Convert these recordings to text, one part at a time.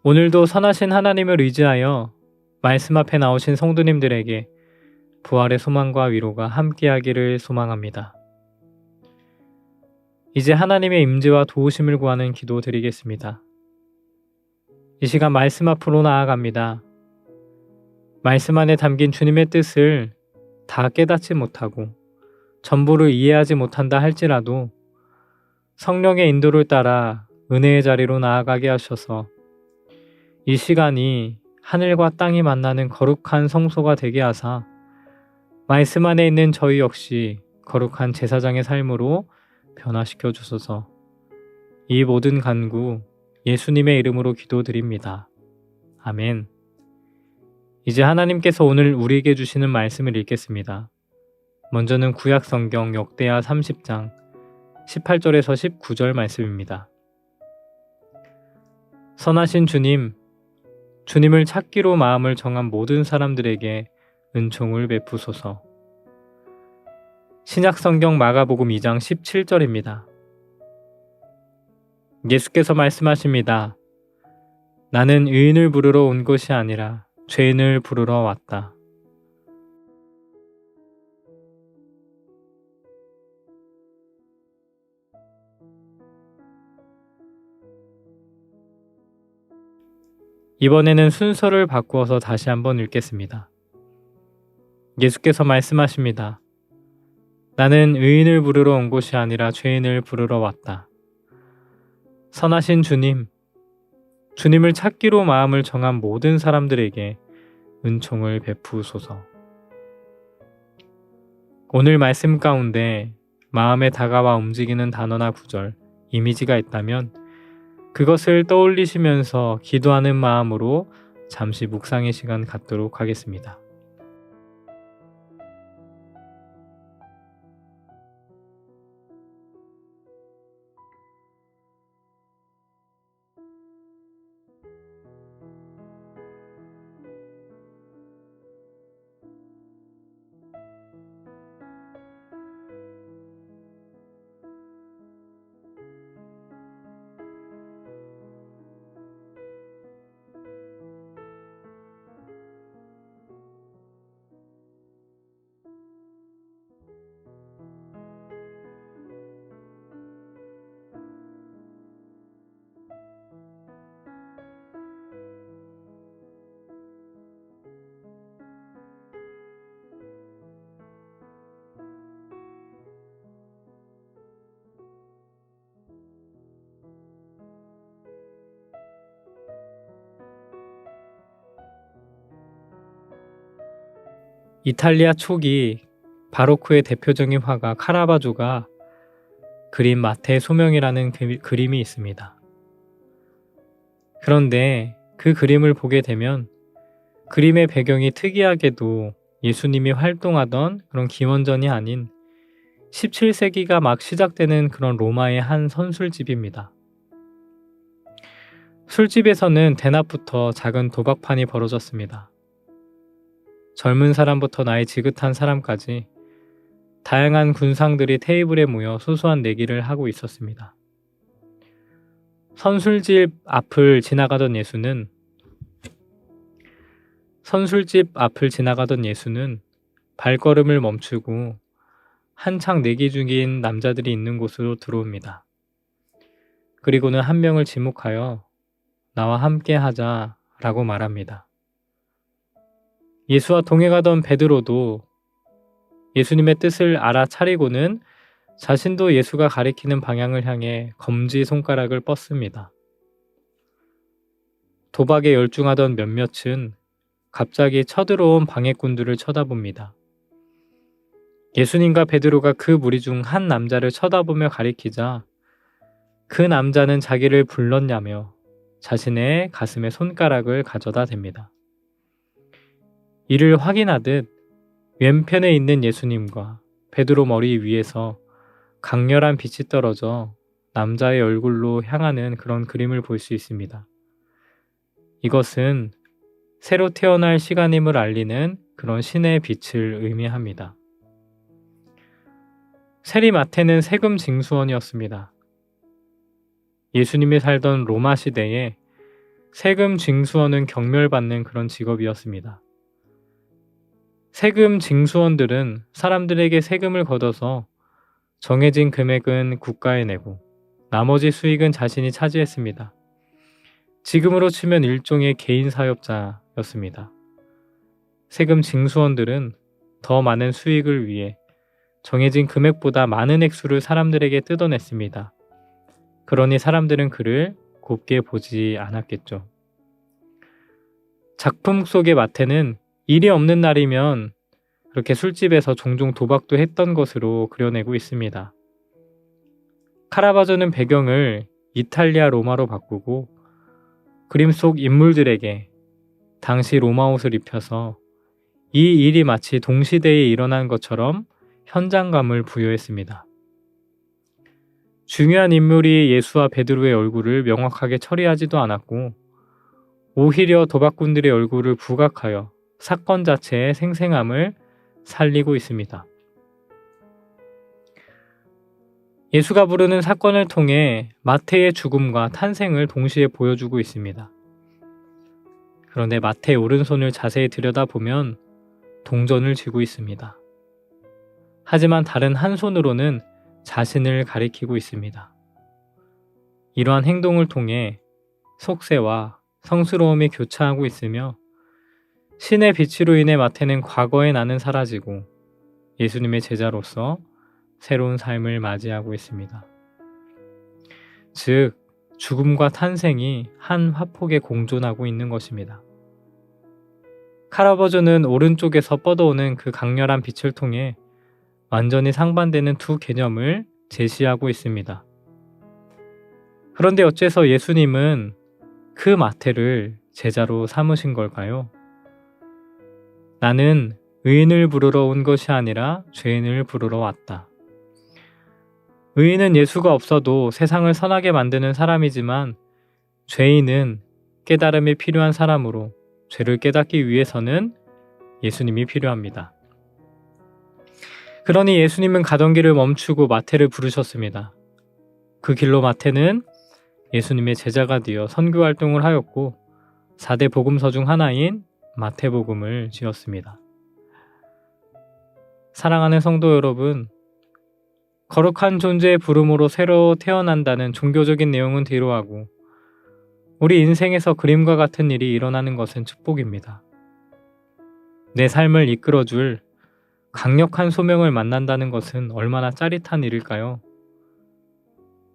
오늘도 선하신 하나님을 의지하여 말씀 앞에 나오신 성도님들에게 부활의 소망과 위로가 함께하기를 소망합니다. 이제 하나님의 임재와 도우심을 구하는 기도 드리겠습니다. 이 시간 말씀 앞으로 나아갑니다. 말씀 안에 담긴 주님의 뜻을 다 깨닫지 못하고 전부를 이해하지 못한다 할지라도 성령의 인도를 따라 은혜의 자리로 나아가게 하셔서 이 시간이 하늘과 땅이 만나는 거룩한 성소가 되게 하사 말씀 안에 있는 저희 역시 거룩한 제사장의 삶으로 변화시켜 주소서. 이 모든 간구 예수님의 이름으로 기도드립니다. 아멘. 이제 하나님께서 오늘 우리에게 주시는 말씀을 읽겠습니다. 먼저는 구약 성경 역대하 30장 18절에서 19절 말씀입니다. 선하신 주님, 주님을 찾기로 마음을 정한 모든 사람들에게 은총을 베푸소서. 신약 성경 마가복음 2장 17절입니다. 예수께서 말씀하십니다. 나는 의인을 부르러 온 것이 아니라 죄인을 부르러 왔다. 이번에는 순서를 바꾸어서 다시 한번 읽겠습니다. 예수께서 말씀하십니다. 나는 의인을 부르러 온 것이 아니라 죄인을 부르러 왔다. 선하신 주님, 주님을 찾기로 마음을 정한 모든 사람들에게 은총을 베푸소서. 오늘 말씀 가운데 마음에 다가와 움직이는 단어나 구절, 이미지가 있다면 그것을 떠올리시면서 기도하는 마음으로 잠시 묵상의 시간 갖도록 하겠습니다. 이탈리아 초기 바로크의 대표적인 화가 카라바조가 그린 마태의 소명이라는 그림이 있습니다. 그런데 그 그림을 보게 되면 그림의 배경이 특이하게도 예수님이 활동하던 그런 기원전이 아닌 17세기가 막 시작되는 그런 로마의 한 선술집입니다. 술집에서는 대낮부터 작은 도박판이 벌어졌습니다. 젊은 사람부터 나이 지긋한 사람까지 다양한 군상들이 테이블에 모여 소소한 내기를 하고 있었습니다. 선술집 앞을 지나가던 예수는 발걸음을 멈추고 한창 내기 중인 남자들이 있는 곳으로 들어옵니다. 그리고는 한 명을 지목하여 나와 함께 하자라고 말합니다. 예수와 동행하던 베드로도 예수님의 뜻을 알아차리고는 자신도 예수가 가리키는 방향을 향해 검지 손가락을 뻗습니다. 도박에 열중하던 몇몇은 갑자기 쳐들어온 방해꾼들을 쳐다봅니다. 예수님과 베드로가 그 무리 중 한 남자를 쳐다보며 가리키자 그 남자는 자기를 불렀냐며 자신의 가슴에 손가락을 가져다 댑니다. 이를 확인하듯 왼편에 있는 예수님과 베드로 머리 위에서 강렬한 빛이 떨어져 남자의 얼굴로 향하는 그런 그림을 볼 수 있습니다. 이것은 새로 태어날 시간임을 알리는 그런 신의 빛을 의미합니다. 세리마테는 세금 징수원이었습니다. 예수님이 살던 로마 시대에 세금 징수원은 경멸받는 그런 직업이었습니다. 세금 징수원들은 사람들에게 세금을 걷어서 정해진 금액은 국가에 내고 나머지 수익은 자신이 차지했습니다. 지금으로 치면 일종의 개인 사업자였습니다. 세금 징수원들은 더 많은 수익을 위해 정해진 금액보다 많은 액수를 사람들에게 뜯어냈습니다. 그러니 사람들은 그를 곱게 보지 않았겠죠. 작품 속의 마태는 일이 없는 날이면 그렇게 술집에서 종종 도박도 했던 것으로 그려내고 있습니다. 카라바조는 배경을 이탈리아 로마로 바꾸고 그림 속 인물들에게 당시 로마 옷을 입혀서 이 일이 마치 동시대에 일어난 것처럼 현장감을 부여했습니다. 중요한 인물이 예수와 베드로의 얼굴을 명확하게 처리하지도 않았고 오히려 도박꾼들의 얼굴을 부각하여 사건 자체의 생생함을 살리고 있습니다. 예수가 부르는 사건을 통해 마태의 죽음과 탄생을 동시에 보여주고 있습니다. 그런데 마태의 오른손을 자세히 들여다보면 동전을 쥐고 있습니다. 하지만 다른 한 손으로는 자신을 가리키고 있습니다. 이러한 행동을 통해 속세와 성스러움이 교차하고 있으며 신의 빛으로 인해 마태는 과거의 나는 사라지고 예수님의 제자로서 새로운 삶을 맞이하고 있습니다. 즉, 죽음과 탄생이 한 화폭에 공존하고 있는 것입니다. 카라바조는 오른쪽에서 뻗어오는 그 강렬한 빛을 통해 완전히 상반되는 두 개념을 제시하고 있습니다. 그런데 어째서 예수님은 그 마태를 제자로 삼으신 걸까요? 나는 의인을 부르러 온 것이 아니라 죄인을 부르러 왔다. 의인은 예수가 없어도 세상을 선하게 만드는 사람이지만 죄인은 깨달음이 필요한 사람으로 죄를 깨닫기 위해서는 예수님이 필요합니다. 그러니 예수님은 가던 길을 멈추고 마태를 부르셨습니다. 그 길로 마태는 예수님의 제자가 되어 선교 활동을 하였고 4대 복음서 중 하나인 마태복음을 지었습니다. 사랑하는 성도 여러분, 거룩한 존재의 부름으로 새로 태어난다는 종교적인 내용은 뒤로하고 우리 인생에서 그림과 같은 일이 일어나는 것은 축복입니다. 내 삶을 이끌어줄 강력한 소명을 만난다는 것은 얼마나 짜릿한 일일까요?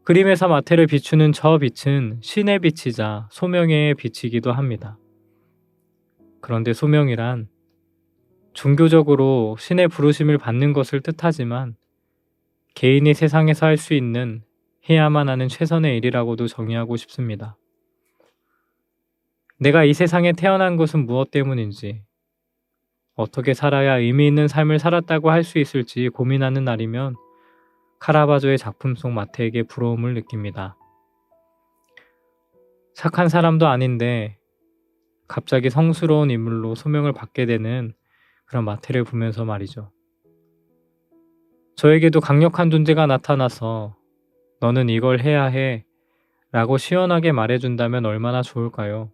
그림에서 마태를 비추는 저 빛은 신의 빛이자 소명의 빛이기도 합니다. 그런데 소명이란 종교적으로 신의 부르심을 받는 것을 뜻하지만 개인이 세상에서 할 수 있는 해야만 하는 최선의 일이라고도 정의하고 싶습니다. 내가 이 세상에 태어난 것은 무엇 때문인지, 어떻게 살아야 의미 있는 삶을 살았다고 할 수 있을지 고민하는 날이면 카라바조의 작품 속 마태에게 부러움을 느낍니다. 착한 사람도 아닌데 갑자기 성스러운 인물로 소명을 받게 되는 그런 마태를 보면서 말이죠. 저에게도 강력한 존재가 나타나서 너는 이걸 해야 해 라고 시원하게 말해준다면 얼마나 좋을까요?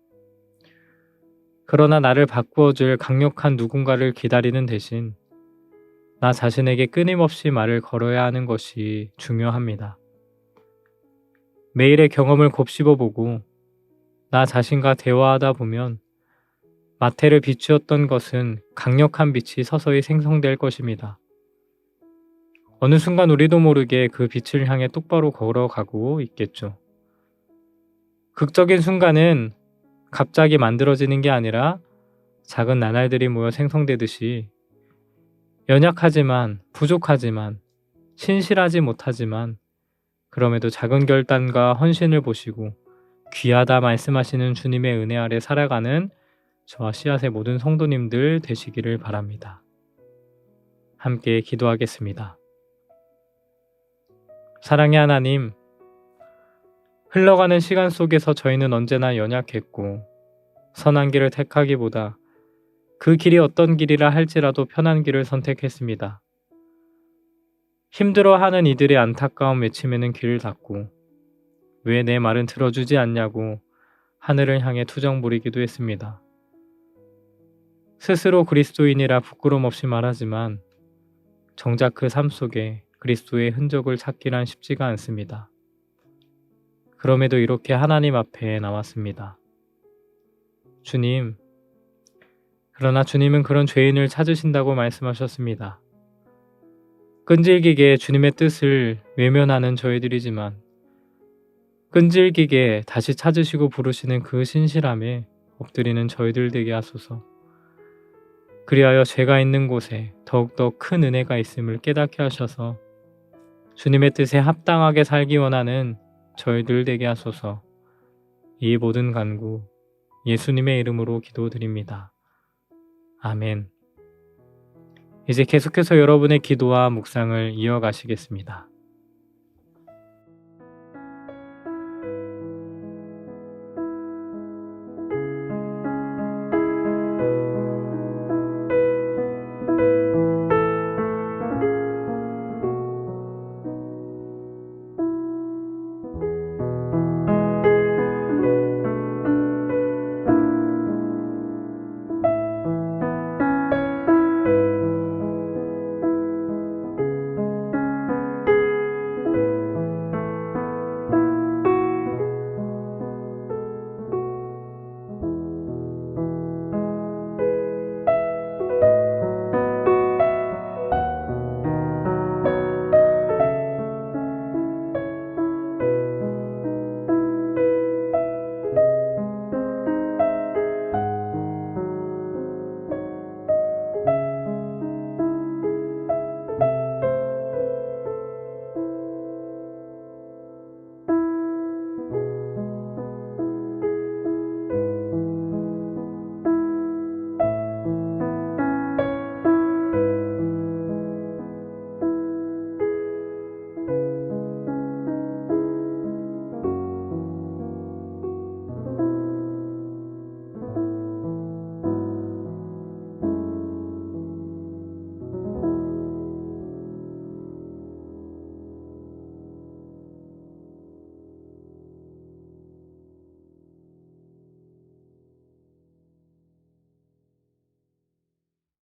그러나 나를 바꾸어줄 강력한 누군가를 기다리는 대신 나 자신에게 끊임없이 말을 걸어야 하는 것이 중요합니다. 매일의 경험을 곱씹어보고 나 자신과 대화하다 보면 마태를 비추었던 것은 강력한 빛이 서서히 생성될 것입니다. 어느 순간 우리도 모르게 그 빛을 향해 똑바로 걸어가고 있겠죠. 극적인 순간은 갑자기 만들어지는 게 아니라 작은 나날들이 모여 생성되듯이 연약하지만 부족하지만 신실하지 못하지만 그럼에도 작은 결단과 헌신을 보시고 귀하다 말씀하시는 주님의 은혜 아래 살아가는 저와 씨앗의 모든 성도님들 되시기를 바랍니다. 함께 기도하겠습니다. 사랑의 하나님, 흘러가는 시간 속에서 저희는 언제나 연약했고 선한 길을 택하기보다 그 길이 어떤 길이라 할지라도 편한 길을 선택했습니다. 힘들어하는 이들의 안타까운 외침에는 귀를 닫고 왜 내 말은 들어주지 않냐고 하늘을 향해 투정 부리기도 했습니다. 스스로 그리스도인이라 부끄럼 없이 말하지만 정작 그 삶 속에 그리스도의 흔적을 찾기란 쉽지가 않습니다. 그럼에도 이렇게 하나님 앞에 나왔습니다. 주님, 그러나 주님은 그런 죄인을 찾으신다고 말씀하셨습니다. 끈질기게 주님의 뜻을 외면하는 저희들이지만 끈질기게 다시 찾으시고 부르시는 그 신실함에 엎드리는 저희들 되게 하소서. 그리하여 죄가 있는 곳에 더욱더 큰 은혜가 있음을 깨닫게 하셔서 주님의 뜻에 합당하게 살기 원하는 저희들 되게 하소서. 이 모든 간구 예수님의 이름으로 기도드립니다. 아멘. 이제 계속해서 여러분의 기도와 묵상을 이어가시겠습니다.